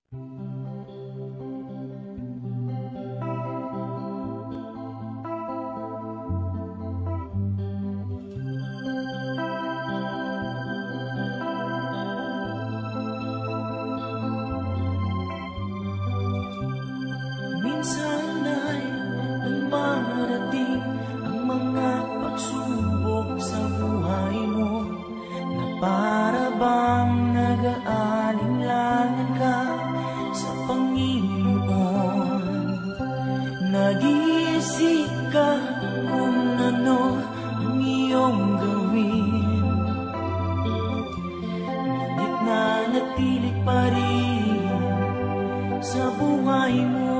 Minsan ay dumarating ang mga pagsubok sa buhay mo, na para bang nag-aalinlangan ka sa Panginoon. Nag-iisip ka kung ano ang iyong gawin, ngunit nanatili pa rin sa buhay mo.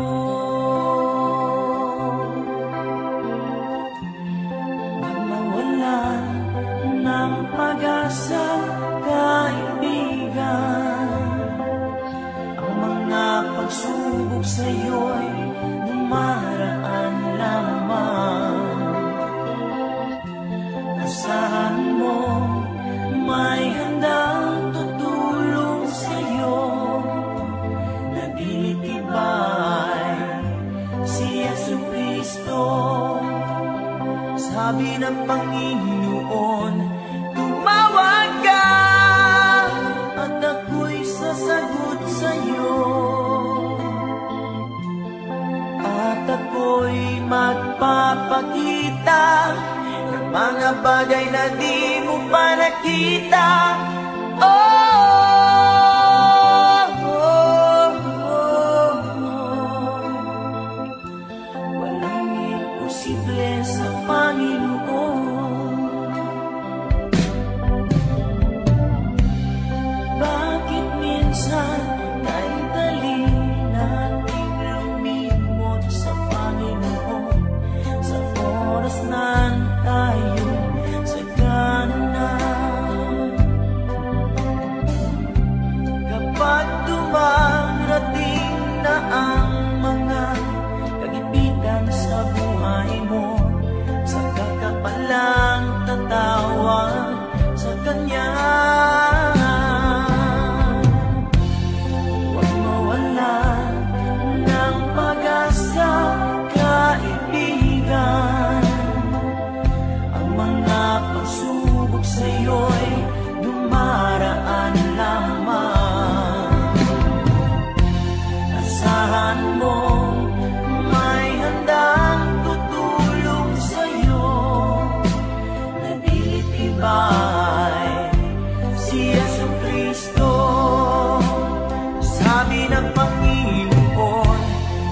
Ng pag-asa, kaibigan, ang mga pagsubok sa'yo'y dumaraan lamang. Asahan mo may handang tutulong sa'yo, nagtitibay si Jesucristo. Sabi ng Panginoon, tumawag ka at ako'y sasagot sa'yo, at ako'y magpapakita ng mga bagay na di mo pa nakita. Walang imposible sa Panginoon. Bakit minsan ay dali nating lumimot sa Panginoon, sa oras na tayo sa kanan? Kapag dumarating na ang mga kagipitan sa buhay mo, saka ka palang tatawag sa Kanya. Huwag mawala ng pag-asa, kaibigan, ang mga pagsubok sa'yo'y dumaraan lamang. Asahan mo may handang tutulong sa'yo, nagtitibay si Jesucristo. Sabi ng Panginoon,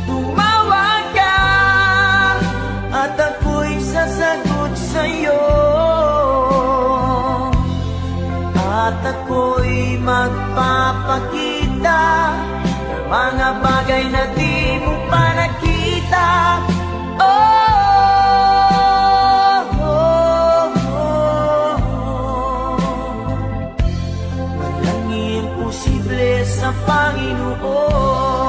tumawag ka at ako'y sasagot sa'yo, at ako'y magpapakita ng mga bagay na di mo pa nakita. Walang imposible sa Panginoon.